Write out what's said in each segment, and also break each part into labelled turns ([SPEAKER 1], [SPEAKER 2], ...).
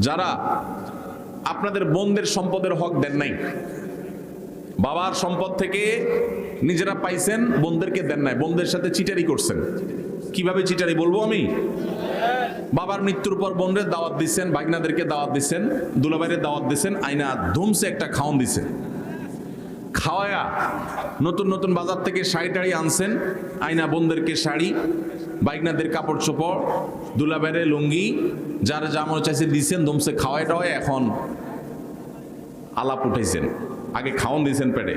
[SPEAKER 1] যারা আপনাদের বোনদের সম্পদের হক দেন নাই, বাবার সম্পদ থেকে নিজেরা পাইছেন, বোনদেরকে দেন নাই, বোনদের সাথে চিটারি করছেন। কিভাবে চিটারি বলবো আমি? বাবার মৃত্যুর পর বোনদের দাওয়াত দিচ্ছেন, ভাগনাদেরকে দাওয়াত দিচ্ছেন, দুলাভাইয়ের দাওয়াত দিচ্ছেন, আইনা ধুমসে একটা খাওয়ান দিচ্ছেন। খাওয়ায়া নতুন নতুন বাজার থেকে শাড়ি টাড়ি আনছেন, আইনা বোনদেরকে শাড়ি, বাইকনাদের কাপড় চোপড়, দুলাভাইয়ের লুঙ্গি, যার যা মনে চাইছে দিচ্ছেন, ধুমসে খাওয়ায় টাওয়ায় এখন আলাপ উঠাইছেন। আগে খাওয়ান দিয়েছেন পেটে,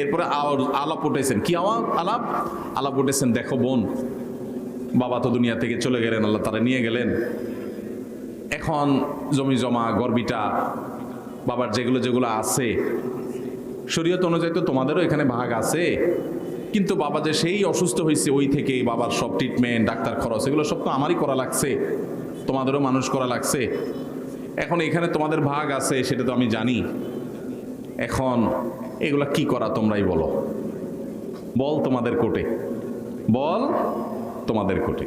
[SPEAKER 1] এরপরে আলাপ উঠাইছেন। কি আলাপ উঠেছেন, দেখো বোন, বাবা তো দুনিয়া থেকে চলে গেলেন, আল্লাহ তারা নিয়ে গেলেন, এখন জমি জমা গর্বিটা বাবার যেগুলো যেগুলো আছে শরীয়ত অনুযায়ী তো তোমাদেরও এখানে ভাগ আছে, কিন্তু বাবা যে সেই অসুস্থ হয়েছে ওই থেকে বাবার সব ট্রিটমেন্ট, ডাক্তার খরচ, এগুলো সব তো আমারই করা লাগছে, তোমাদেরও মানুষ করা লাগছে। এখন এখানে তোমাদের ভাগ আছে সেটা তো আমি জানি, এখন এগুলা কি করা তোমরাই বলো, বল তোমাদের কোর্টে, বল তোমাদের কোর্টে।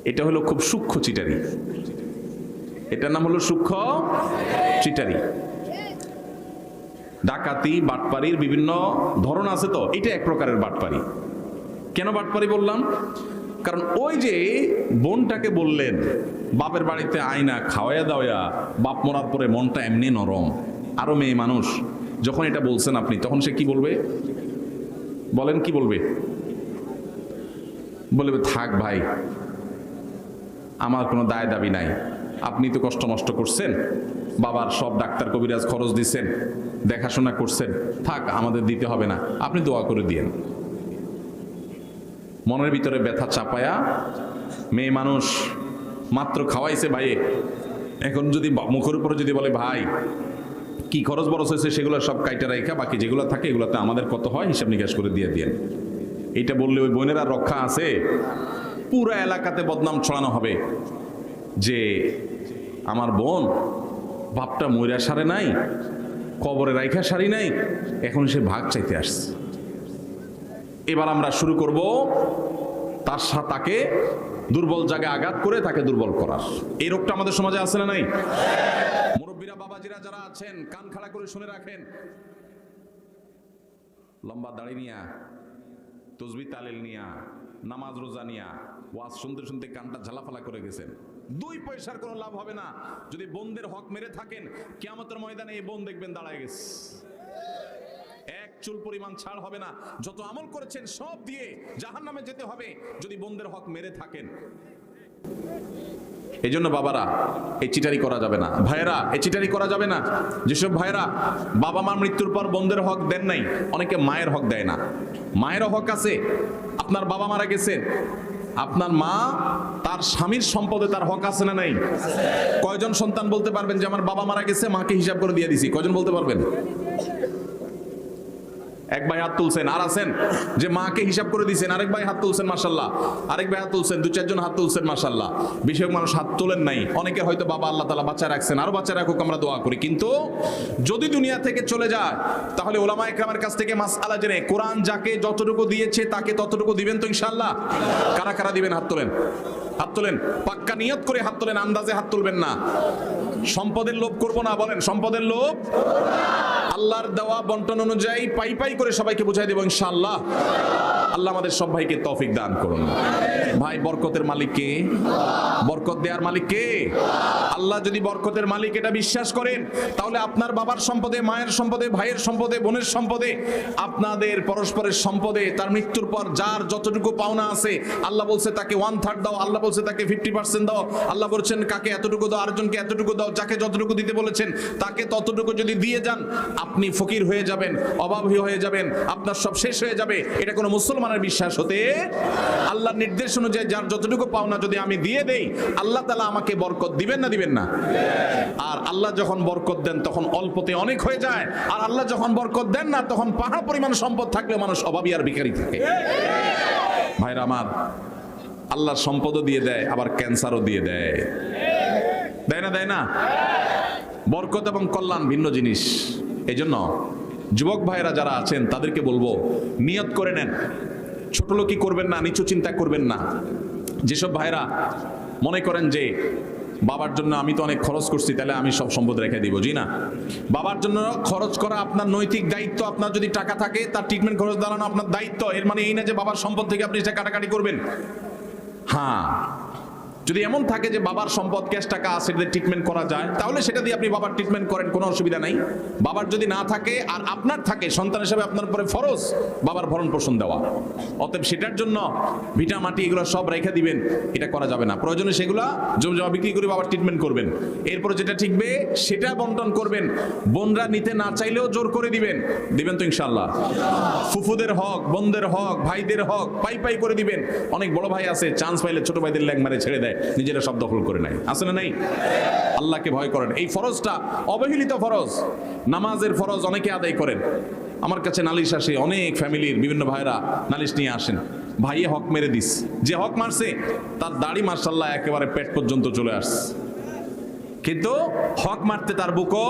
[SPEAKER 1] এটা হলো খুব সূক্ষ্ম চিটারি, এটার নাম হলো সূক্ষ্ম চিটারি। ডাকাতি বাটপারির বিভিন্ন ধরন আছে, তো এটা এক প্রকারের বাটপারি। কেন বাটপারি বললাম? কারণ ওই যে বোনটাকে বললেন বাপের বাড়িতে আয়না খাওয়াইয়া দাওয়া, বাপ মরার পরে মনটা এমনি নরম, আরো মেয়ে মানুষ, যখন এটা বলছেন আপনি, তখন সে কি বলবে? বলেন কি বলবে? বলবে থাক ভাই, আমার কোনো দায় দাবি নাই, আপনি তো কষ্ট নষ্ট করছেন, বাবার সব ডাক্তার কবিরাজ খরচ দিচ্ছেন, দেখাশোনা করছেন, থাক আমাদের দিতে হবে না, আপনি দোয়া করে দিয়েন। মনের ভিতরে ব্যথা চাপায়া মেয়ে মানুষ মাত্র খাওয়াইছে ভাইয়ে, এখন যদি মুখের উপরে যদি বলে ভাই কি খরচ বরচ হয়েছে সেগুলো সব কাইটা রাখা, বাকি যেগুলো থাকে এগুলোতে আমাদের কত হয় হিসাব নিকাশ করে দিয়ে দিয়েন, এইটা বললে ওই বোনের আর রক্ষা আছে? পুরা এলাকাতে বদনাম ছড়ানো হবে যে আমার বোন বাপটা মইরা সারে নাই, কবরে রাইখা সারি নাই, এখন সে ভাগ চাইতে আসছে। এবার আমরা শুরু করব তার সাথে তাকে দুর্বল জায়গায় আঘাত করে তাকে দুর্বল করার। এই রোগটা আমাদের সমাজে আছে না নাই? মুরব্বীরা বাবাজিরা যারা আছেন কান খাড়া করে শুনে রাখেন, লম্বা দাড়ি নিয়া, তসবিহ তালিল নিয়া, নামাজ রোজা নিয়া ওয়াজ শুনতে শুনতে কানটা ঝালাফালা করে গেছেন, 2 পয়সার কোনো লাভ হবে না যদি বোনদের হক মেরে থাকেন। কিয়ামতের ময়দানে এই বোন দেখবেন দাঁড়ায় গেছে, এক চুল পরিমাণ ছাড় হবে না, যত আমল করেছেন সব দিয়ে জাহান্নামে যেতে হবে যদি বোনদের হক মেরে থাকেন। এই জন্য বাবারা এই চিটারি করা যাবে না, ভাইয়েরা এই চিটারি করা যাবে না। যেসব ভাইয়েরা বাবা মার মৃত্যুর পর বোনদের হক দেন নাই, অনেকে মায়ের হক দেয় না, মায়েরও হক আছে। আপনার বাবা মারা গেছেন, আপনার মা তার স্বামীর সম্পদে তার হক আছে না নাই? কয়জন সন্তান বলতে পারবেন যে আমার বাবা মারা গেছে, মাকে হিসাব করে দিয়ে দিছি? কয়জন বলতে পারবেন? এক ভাই হাত তুলছেন, আর আছেন যে মাকে হিসাব করে দিয়েছেন, আরেক ভাই হাত তুলছেন মাশাআল্লাহ, আরেক ভাই হাত তুলছেন, 2-4 জন হাত তুলছেন মাশাআল্লাহ। বেশিরভাগ মানুষ হাত তোলেন নাই, অনেকে হয়তো বাবা আল্লাহ তাআলা বাচ্চা রাখছেন, আরো বাচ্চা রাখুক আমরা দোয়া করি। কিন্তু যদি দুনিয়া থেকে চলে যায় তাহলে উলামা ইকরামের কাছ থেকে মাসআলা জেনে কোরআন যাকে যতটুকু দিয়েছে তাকে ততটুকু দিবেন তো ইনশাআল্লাহ? কারা কারা দিবেন? হাত তোলেন, হাত তোলেন, পাক্কা নিয়ত করে হাত তোলেন, আন্দাজে হাত তুলবেন না। সম্পদের লোভ করব না, বলেন সম্পদের লোভ। আল্লাহর দেওয়া বন্টন অনুযায়ী পাই পাই করে সবাইকে বুঝাই দেব ইনশাআল্লাহ। আল্লাহ আমাদের সব ভাইকে তৌফিক দান করুন। ভাই বরকতের মালিক কে? বরকত দেওয়ার মালিক কে? আল্লাহ। যদি বরকতের মালিক এটা বিশ্বাস করেন তাহলে আপনার বাবার সম্পদে, মায়ের সম্পদে, ভাইয়ের সম্পদে, বোনের সম্পদে, আপনাদের পরস্পরের সম্পদে তার মৃত্যুর পর যার যতটুকু পাওনা আছে, আল্লাহ বলছে তাকে 1/3 দাও, আল্লাহ বলছে তাকে 50% দাও, আল্লাহ বলছেন কাকে এতটুকু দাও, আরেকজনকে এতটুকু দাও, যাকে যতটুকু দিতে বলেছেন তাকে ততটুকু যদি দিয়ে যান, আপনি ফকির হয়ে যাবেন, অভাবী হয়ে যাবেন, আপনার সব শেষ হয়ে যাবে। এটা কোনো মুসলমানের বিশ্বাস হতে, আল্লাহর নির্দেশ অনুযায়ী যার যতটুকু পাওনা যদি আমি দিয়ে দেই, আল্লাহ তাআলা আমাকে বরকত দিবেন না দিবেন না? আর আল্লাহ যখন বরকত দেন তখন অল্পতে অনেক হয়ে যায়, আর আল্লাহ যখন বরকত দেন না তখন পাহাড় পরিমাণ সম্পদ থাকলেও মানুষ অভাবী আর ভিখারি থাকে। ভাইরা আমার, আল্লাহর সম্পদও দিয়ে দেয়, আবার ক্যান্সারও দিয়ে দেয়, দেয় না? দেয় না? বরকত এবং কল্যাণ ভিন্ন জিনিস। এই জন্য যুবক ভাইরা যারা আছেন তাদেরকে বলবো, নিয়ত করে নেন, ছোট লোকই করবেন না, নিচু চিন্তা করবেন না। যেসব ভাইরা মনে করেন যে বাবার জন্য আমি তো অনেক খরচ করছি, তাহলে আমি সব সম্পদ রেখে দিব। জি না, বাবার জন্য খরচ করা আপনার নৈতিক দায়িত্ব। আপনার যদি টাকা থাকে তার ট্রিটমেন্ট খরচ দাঁড়ানো আপনার দায়িত্ব। এর মানে এই না যে বাবার সম্পদ থেকে আপনি সেটা কাটাকাটি করবেন। হ্যাঁ, যদি এমন থাকে যে বাবার সম্পদ ক্যাশ টাকা আছে, সেটা ট্রিটমেন্ট করা যায়, তাহলে সেটা দিয়ে আপনি বাবার ট্রিটমেন্ট করেন, কোনো অসুবিধা নাই। বাবার যদি না থাকে আর আপনার থাকে, সন্তান হিসেবে আপনার উপরে ফরজ বাবার ভরণ পোষণ দেওয়া। অতএব সেটার জন্য ভিটা মাটি এগুলো সব রেখে দিবেন, এটা করা যাবে না। প্রয়োজনে সেগুলা জমি জমা বিক্রি করে বাবার ট্রিটমেন্ট করবেন। এরপরে যেটা ঠিকবে সেটা বন্টন করবেন। বোনরা নিতে না চাইলেও জোর করে দিবেন তো ইনশাআল্লাহ। ফুফুদের হক, বোনদের হক, ভাইদের হক পাই পাই করে দিবেন। অনেক বড় ভাই আছে, চান্স পাইলে ছোট ভাইদের ল্যাং মারে ছেড়ে দেয়, নিজেরা সব দখল করে নেয়। আছে না নাই? আল্লাহকে ভয় করেন। এই ফরজটা অবহেলিত ফরজ। নামাজের ফরজ অনেকে আদায় করেন। আমার কাছে নালিশ আসে, অনেক ফ্যামিলির বিভিন্ন ভাইরা নালিশ নিয়ে আসেন, ভাইয়ে হক মেরে দিস। যে হক মারছে তার দাড়ি মাশাআল্লাহ একেবারে পেট পর্যন্ত চলে আসছে, কিন্তু হক মারতে তার বুকও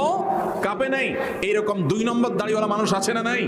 [SPEAKER 1] কাঁপে নাই। এইরকম 2 নম্বর দাড়িওয়ালা মানুষ আছে না নাই?